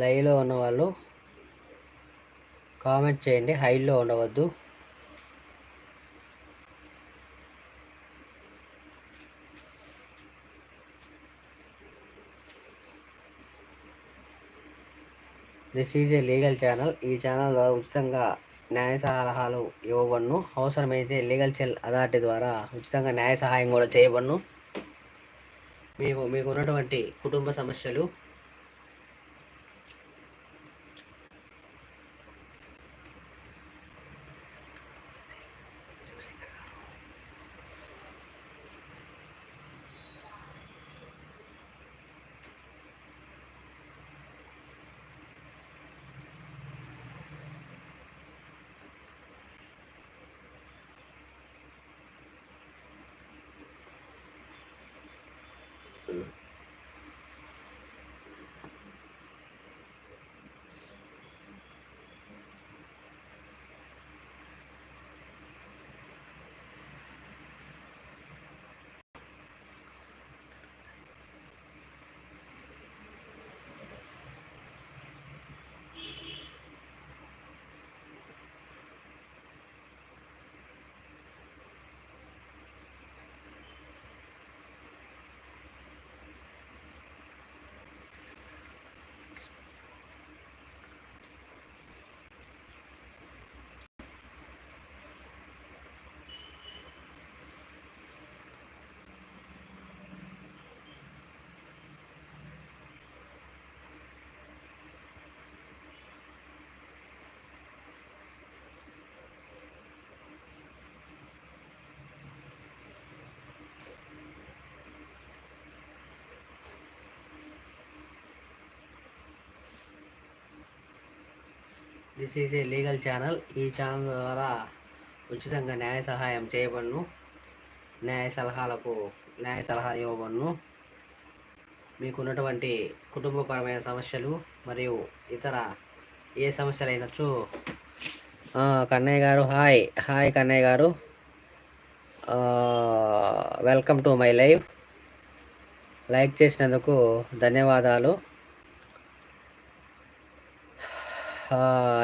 లైవ్లో ఉన్న వాళ్ళు కామెంట్ చేయండి, హైలో ఉండవద్దు. This is a legal channel. ఈ ఛానల్ ద్వారా ఉచితంగా న్యాయ సలహాలు ఇవ్వబడును. అవసరమైతే లీగల్ సెల్ అథారిటీ ద్వారా ఉచితంగా న్యాయ సహాయం కూడా చేయబడును. మీకు ఉన్నటువంటి కుటుంబ సమస్యలు, this is a legal channel. ఈ ఛానల్ ద్వారా ఉచితంగా న్యాయ సహాయం చేయబడును. న్యాయ సలహా ఇవ్వబడును. మీకున్నటువంటి కుటుంబపరమైన సమస్యలు మరియు ఇతర ఏ సమస్యలైనచో కన్నయ్య గారు హాయ్ కన్నయ్య గారు, welcome to my live. Like చేసినందుకు ధన్యవాదాలు.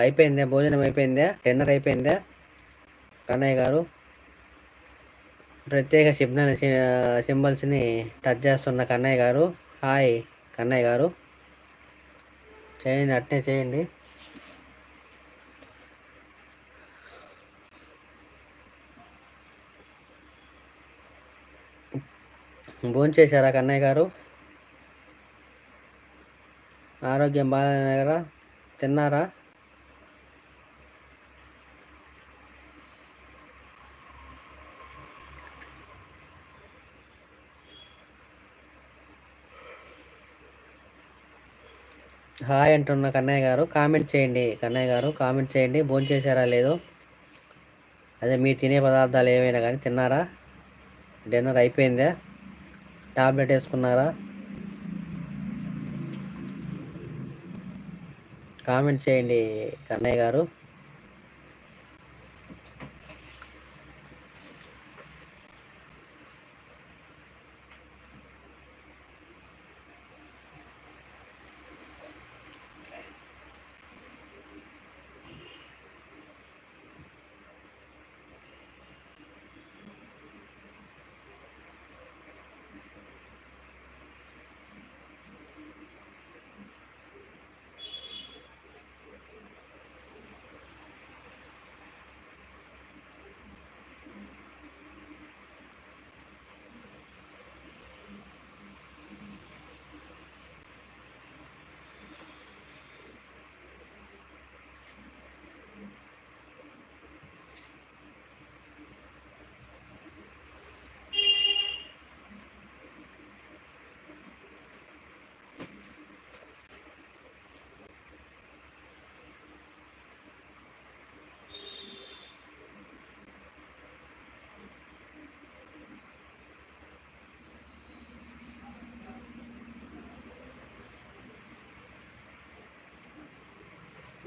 అయిపోయిందా భోజనం? అయిపోయిందా? డిన్నర్ అయిపోయిందా కన్నయ్య గారు? ప్రత్యేక సింబల్స్ని టచ్ చేస్తున్న కన్నయ్య గారు, హాయ్ కన్నయ్య గారు. చేయండి, అట్నే చేయండి. భోంచేశారా కన్నయ్య గారు? ఆరోగ్యం బాగాలేదా? తిన్నారా? హాయ్ అంటున్న కన్నయ్య గారు కామెంట్ చేయండి. కన్నయ్య గారు కామెంట్ చేయండి. భోంచేశారా లేదో, అదే మీరు తినే పదార్థాలు ఏమైనా కానీ తిన్నారా? డిన్నర్ అయిపోయిందా? టాబ్లెట్ వేసుకున్నారా? కామెంట్ చేయండి కన్నయ్య గారు.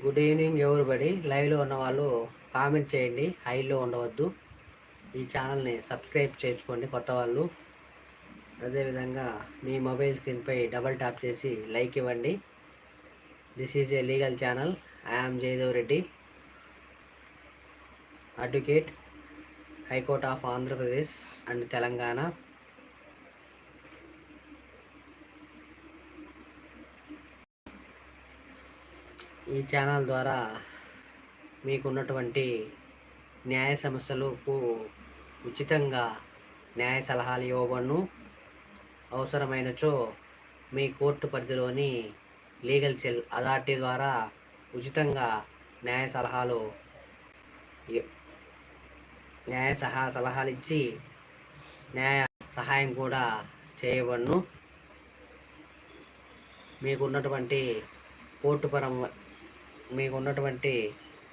Good evening everybody. లైవ్లో ఉన్న వాళ్ళు కామెంట్ చేయండి, హైలో ఉండవద్దు. ఈ ఛానల్ని సబ్స్క్రైబ్ చేసుకోండి కొత్త వాళ్ళు. అదేవిధంగా మీ మొబైల్ స్క్రీన్పై డబల్ ట్యాప్ చేసి లైక్ ఇవ్వండి. This is a legal channel. I'm Jayadev Reddy, advocate, high court of Andhra Pradesh and Telangana. ఈ ఛానల్ ద్వారా మీకున్నటువంటి న్యాయ సమస్యలకు ఉచితంగా న్యాయ సలహాలు ఇవ్వబడును. అవసరమైనచో మీ కోర్టు పరిధిలోని లీగల్ సెల్ అథారిటీ ద్వారా ఉచితంగా న్యాయ సలహాలు ఇచ్చి న్యాయ సహాయం కూడా చేయబడును. మీకున్నటువంటి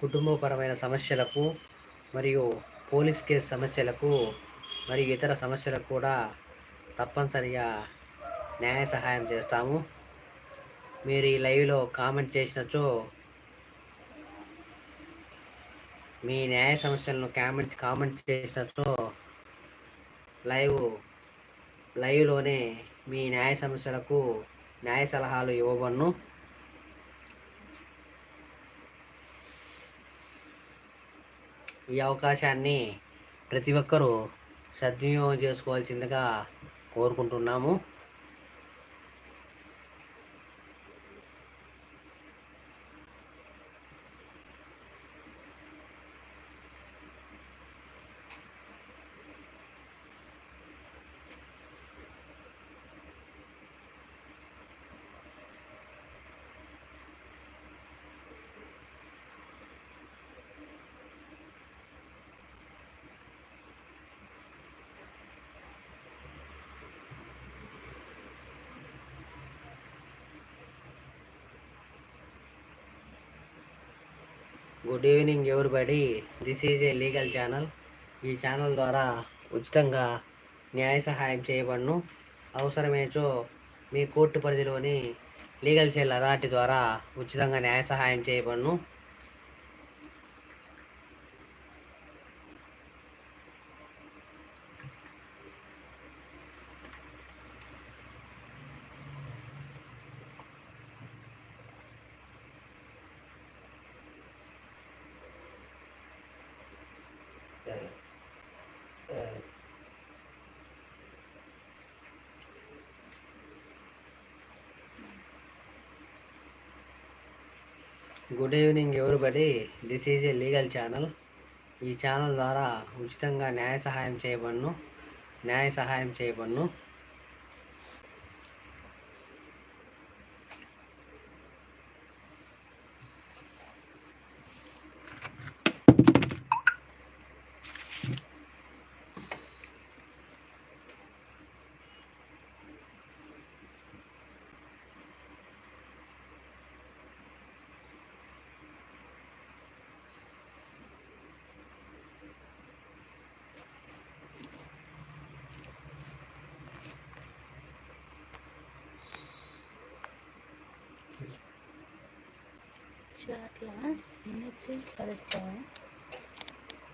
కుటుంబపరమైన సమస్యలకు మరియు పోలీస్ కేసు సమస్యలకు మరియు ఇతర సమస్యలకు కూడా తప్పనిసరిగా న్యాయ సహాయం చేస్తాము. మీరు ఈ లైవ్లో కామెంట్ చేసినచో మీ న్యాయ సమస్యలను కామెంట్ చేసినచో లైవ్లోనే మీ న్యాయ సమస్యలకు న్యాయ సలహాలు ఇవ్వబడును. ఈ అవకాశాన్ని ప్రతి ఒక్కరూ సద్వినియోగం చేసుకోవాల్సిందిగా కోరుకుంటున్నాము. Good evening everybody. This is a legal channel. ఈ ఛానల్ ద్వారా ఉచితంగా న్యాయ సహాయం చేయబడును. అవసరమేచో మీ కోర్టు పరిధిలోని లీగల్ సెల్ అథారిటీ ద్వారా ఉచితంగా న్యాయ సహాయం చేయబడును. Good evening everybody. This is a legal channel. ఈ ఛానల్ ద్వారా ఉచితంగా న్యాయ సహాయం చేయబడును.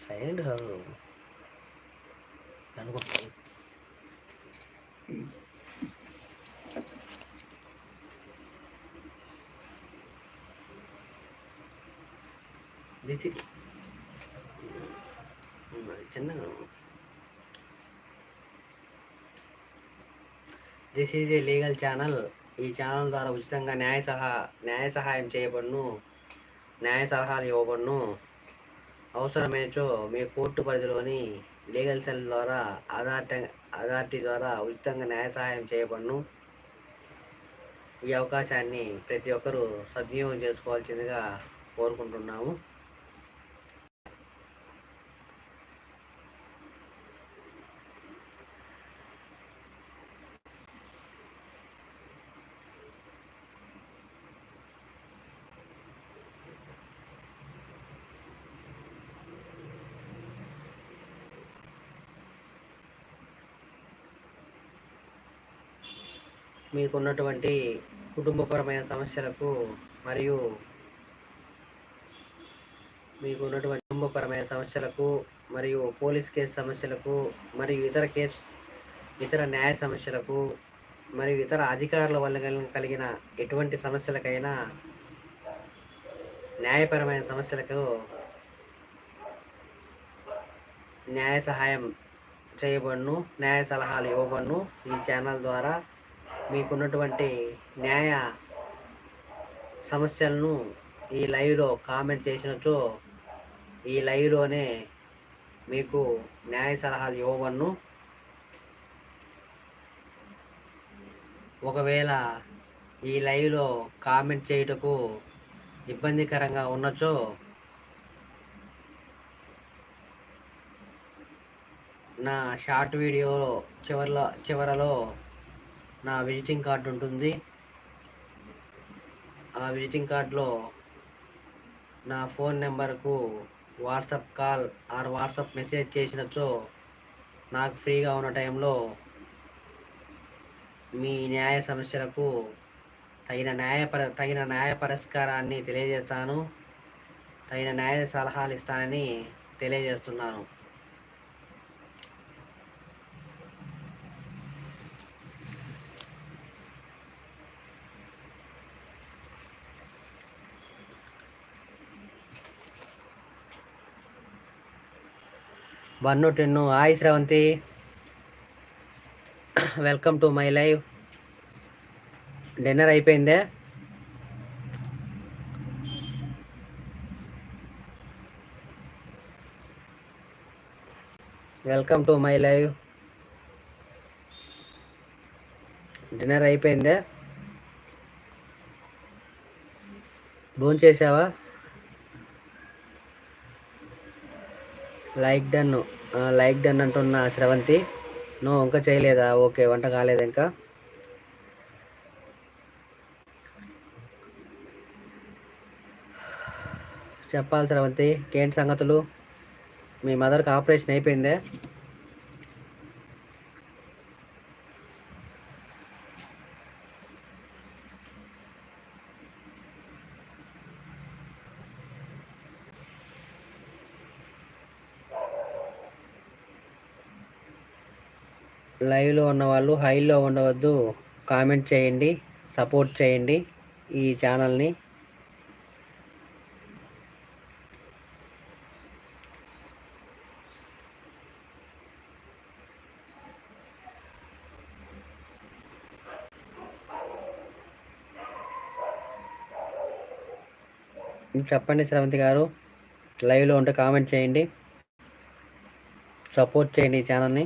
సైలెంట్ కాదు అనుకుంటాను. చిన్నగా this is a legal channel. ఈ ఛానల్ ద్వారా ఉచితంగా న్యాయ సహాయం చేయబడును. న్యాయ సలహాలు ఇవ్వబడును. అవసరమేచో మీ కోర్టు పరిధిలోని లీగల్ సెల్ ద్వారా అథారిటీ ద్వారా ఉచితంగా న్యాయ సహాయం చేయబడును. ఈ అవకాశాన్ని ప్రతి ఒక్కరూ సద్వినియోగం చేసుకోవాల్సిందిగా కోరుకుంటున్నాము. మీకున్నటువంటి కుటుంబపరమైన సమస్యలకు మరియు పోలీస్ కేసు సమస్యలకు మరియు ఇతర న్యాయ సమస్యలకు మరియు ఇతర అధికారుల వల్ల కలిగిన ఎటువంటి సమస్యలకైనా న్యాయపరమైన సమస్యలకు న్యాయ సహాయం చేయబడును. న్యాయ సలహాలు ఇవ్వబడును. ఈ ఛానల్ ద్వారా మీకున్నటువంటి న్యాయ సమస్యలను ఈ లైవ్లో కామెంట్ చేసినచో ఈ లైవ్లోనే మీకు న్యాయ సలహాలు ఇవ్వబడును. ఒకవేళ ఈ లైవ్లో కామెంట్ చేయుటకు ఇబ్బందికరంగా ఉన్నచో నా షార్ట్ వీడియో చివరలో నా విజిటింగ్ కార్డు ఉంటుంది. ఆ విజిటింగ్ కార్డులో నా ఫోన్ నెంబర్కు WhatsApp call or WhatsApp message చేసినచో నాకు ఫ్రీగా ఉన్న టైంలో మీ న్యాయ సమస్యలకు తగిన న్యాయ పరిష్కారాన్ని తెలియజేస్తాను. తగిన న్యాయ సలహాలు ఇస్తానని తెలియజేస్తున్నాను. One ten. Hi Sravanthi, welcome to my live. Dinner అయిపోయిందే? Welcome to my live. Dinner అయిపోయిందే? భోంచేసావా? లైక్ డన్ అంటున్నా శ్రవంతి. నువ్వు ఇంకా చేయలేదా? ఓకే, వంట కాలేదు ఇంకా. చెప్పాలి స్రవంతి, ఏంటి సంగతులు? మీ మదర్కి ఆపరేషన్ అయిపోయిందే? లైవ్లో ఉన్నవాళ్ళు హైలో ఉండవద్దు, కామెంట్ చేయండి, సపోర్ట్ చేయండి ఈ ఛానల్ని. చెప్పండి స్రవంతి గారు, లైవ్లో ఉంటే కామెంట్ చేయండి, సపోర్ట్ చేయండి ఈ ఛానల్ని.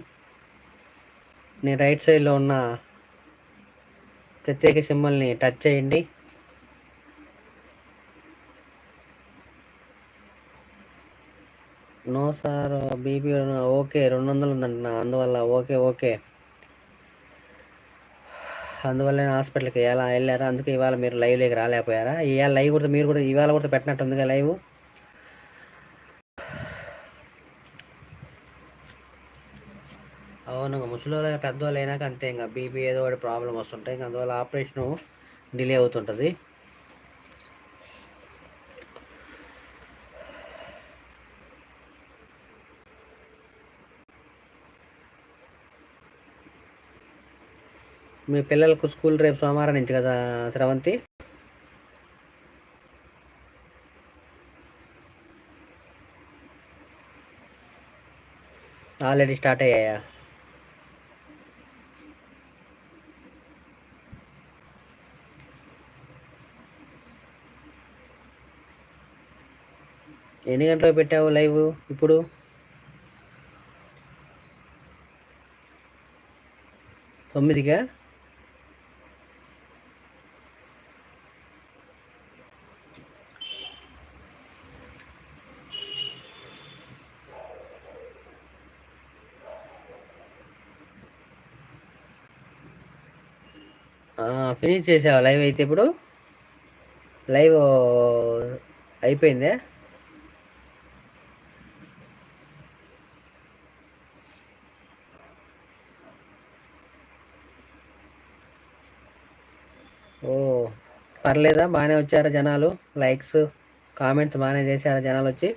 నేను రైట్ సైడ్లో ఉన్న ప్రత్యేక సింబల్ని టచ్ చేయండి. నో సార్, బీపీ ఓకే 200 ఉందంట, అందువల్ల ఓకే ఓకే, అందువల్ల హాస్పిటల్కి ఎలా వెళ్ళారా? అందుకే ఇవాళ మీరు లైవ్లోకి రాలేకపోయారా? ఇవాళ లైవ్ కూడా మీరు కూడా ఇవాళ కూడా పెట్టినట్టుందిగా లైవ్. అవును, ముసలి పెద్దవాళ్ళు అయినాక అంతే, ఇంకా బీపీ ఏదో ఒకటి ప్రాబ్లం వస్తుంటాయి, ఇంకా అందువల్ల ఆపరేషను డిలే అవుతుంటుంది. మీ పిల్లలకు స్కూల్ రేపు సోమవారం నుంచి కదా స్రవంతి? ఆల్రెడీ స్టార్ట్ అయ్యాయా? ఎన్ని గంటలకు పెట్టావు లైవ్ ఇప్పుడు? 9గా? ఫినిష్ చేసావా లైవ్ అయితే ఇప్పుడు? లైవ్ అయిపోయిందే? ఓ, పర్లేదా? బాగానే వచ్చారా జనాలు? లైక్స్ కామెంట్స్ బాగానే చేశారా జనాలు వచ్చి?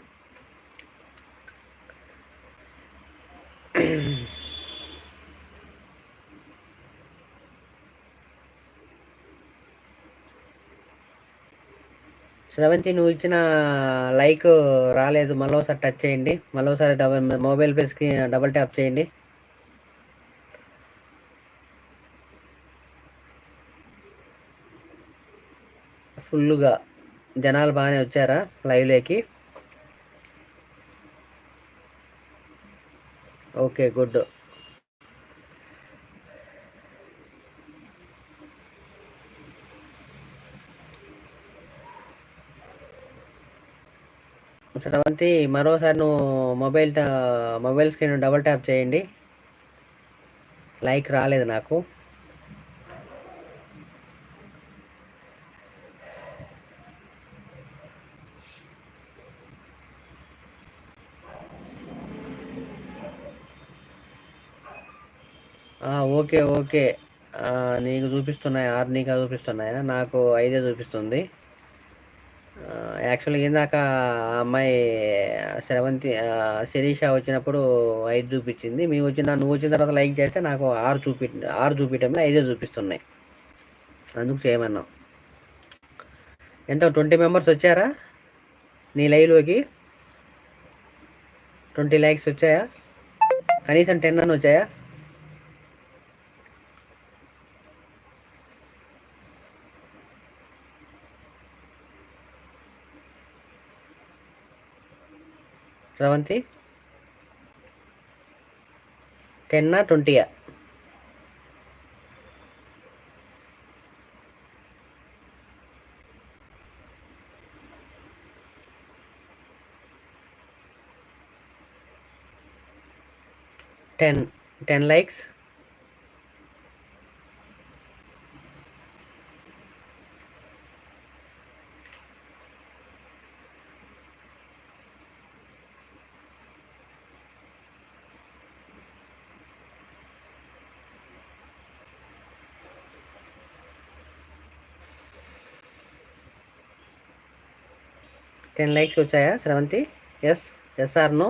స్రవంతి, నువ్వు ఇచ్చిన లైక్ రాలేదు, మళ్ళీ ఒకసారి టచ్ చేయండి, మళ్ళీ ఒకసారి మొబైల్ ప్లేస్కి డబుల్ ట్యాప్ చేయండి. ఫుల్గా జనాలు బాగానే వచ్చారా లైవ్లోకి? Okay, good. స్రవంతి, మరోసారి నువ్వు మొబైల్ స్క్రీన్ డబుల్ ట్యాప్ చేయండి. లైక్ రాలేదు నాకు. ఓకే ఓకే, నీకు చూపిస్తున్నాయి 6, నీకు చూపిస్తున్నాయా? నాకు 5 చూపిస్తుంది. యాక్చువల్గా ఇందాక ఆ అమ్మాయి శిరీష వచ్చినప్పుడు 5 చూపించింది. నువ్వు వచ్చిన తర్వాత లైక్ చేస్తే నాకు 6 చూపించడం 5 చూపిస్తున్నాయి. అందుకు చేయమన్నాం. ఎంత 20 మెంబర్స్ వచ్చారా నీ లైవ్లోకి? 20 లైక్స్ వచ్చాయా? కనీసం 10 అని వచ్చాయా? స్రవంతి, 10 20? 10 లైక్స్. 10 లైక్స్ వచ్చాయా Sravanthi? Yes, yes or no?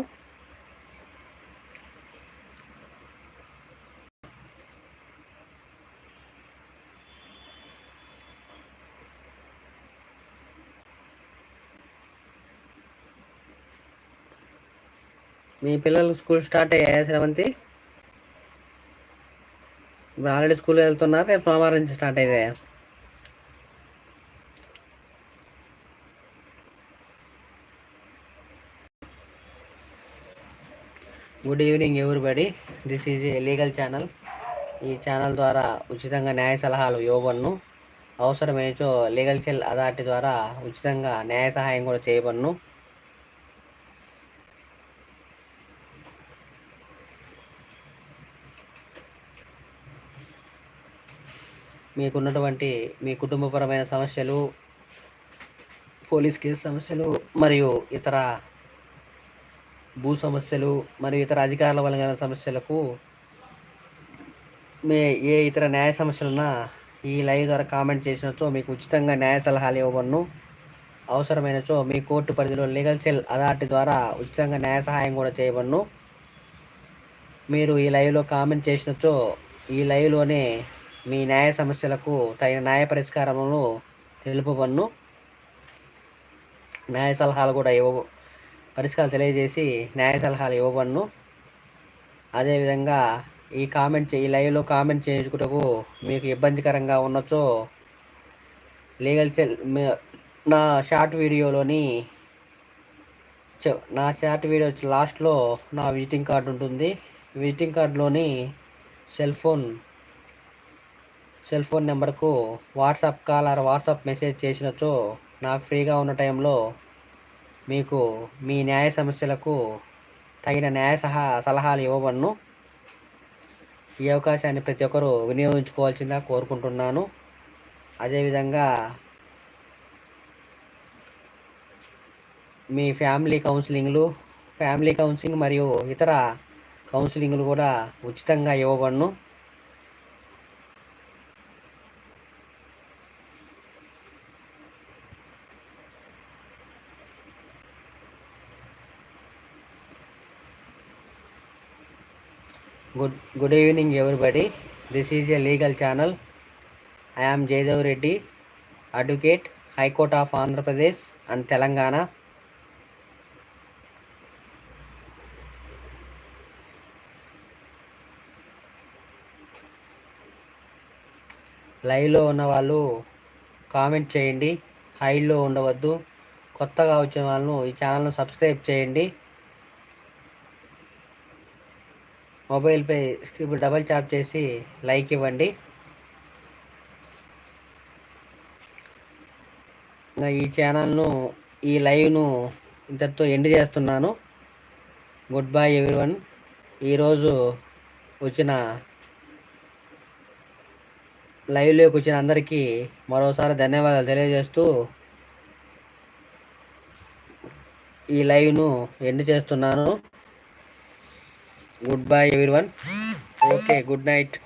మీ పిల్లలు స్కూల్ స్టార్ట్ అయ్యాయా శ్రవంతి? ఇప్పుడు ఆల్రెడీ స్కూల్ వెళ్తున్నారు, రేపు సోమవారం నుంచి స్టార్ట్ అయ్యాయా? Good evening everybody. This is a legal channel. ఈ ఛానల్ ద్వారా ఉచితంగా న్యాయ సలహాలు ఇవ్వబడును. అవసరమైనచో లీగల్ సెల్ అథారిటీ ద్వారా ఉచితంగా న్యాయ సహాయం కూడా చేయబడును. మీకున్నటువంటి మీ కుటుంబపరమైన సమస్యలు, పోలీస్ కేసు సమస్యలు మరియు ఇతర భూ సమస్యలు మరియు ఇతర అధికారుల వల్ల సమస్యలకు ఏ ఇతర న్యాయ సమస్యలున్నా ఈ లైవ్ ద్వారా కామెంట్ చేసినచో మీకు ఉచితంగా న్యాయ సలహాలు ఇవ్వబడును. అవసరమైనచో మీ కోర్టు పరిధిలో లీగల్ సెల్ అథారిటీ ద్వారా ఉచితంగా న్యాయ సహాయం కూడా చేయబడును. మీరు ఈ లైవ్లో కామెంట్ చేసినచో ఈ లైవ్లోనే మీ న్యాయ సమస్యలకు తగిన న్యాయ పరిష్కారములను తెలుపబడును. న్యాయ సలహాలు కూడా పరిష్కారాలు తెలియజేసి న్యాయ సలహాలు ఇవ్వబడును. అదేవిధంగా ఈ లైవ్లో కామెంట్ చేయించుటకు మీకు ఇబ్బందికరంగా ఉన్నచో లీగల్ సెల్ నా షార్ట్ వీడియో లాస్ట్లో నా విజిటింగ్ కార్డు ఉంటుంది. విజిటింగ్ కార్డులోని సెల్ ఫోన్ నెంబర్కు WhatsApp call or WhatsApp message చేసినచో నాకు ఫ్రీగా ఉన్న టైంలో మీకు మీ న్యాయ సమస్యలకు తగిన న్యాయ సలహాలు ఇవ్వబడును. ఈ అవకాశాన్ని ప్రతి ఒక్కరూ వినియోగించుకోవాల్సిందిగా కోరుకుంటున్నాను. అదేవిధంగా మీ ఫ్యామిలీ కౌన్సిలింగ్ మరియు ఇతర కౌన్సిలింగ్లు కూడా ఉచితంగా ఇవ్వబడును. Good evening everybody. This is a legal channel. I am Jaydev Reddy, Advocate, High Court of Andhra Pradesh and Telangana. లైవ్లో ఉన్న వాళ్ళు కామెంట్ చేయండి, హైలో ఉండవద్దు. కొత్తగా వచ్చిన వాళ్ళను ఈ ఛానల్ను సబ్స్క్రైబ్ చేయండి. మొబైల్పై డబల్ ట్యాప్ చేసి లైక్ ఇవ్వండి. ఈ ఛానల్ను ఈ లైవ్ను ఇంతటితో ఎండ్ చేస్తున్నాను. Good bye everyone. ఈరోజు లైవ్లోకి వచ్చిన అందరికీ మరోసారి ధన్యవాదాలు తెలియజేస్తూ ఈ లైవ్ను ఎండ్ చేస్తున్నాను. Good bye everyone. Okay, good night.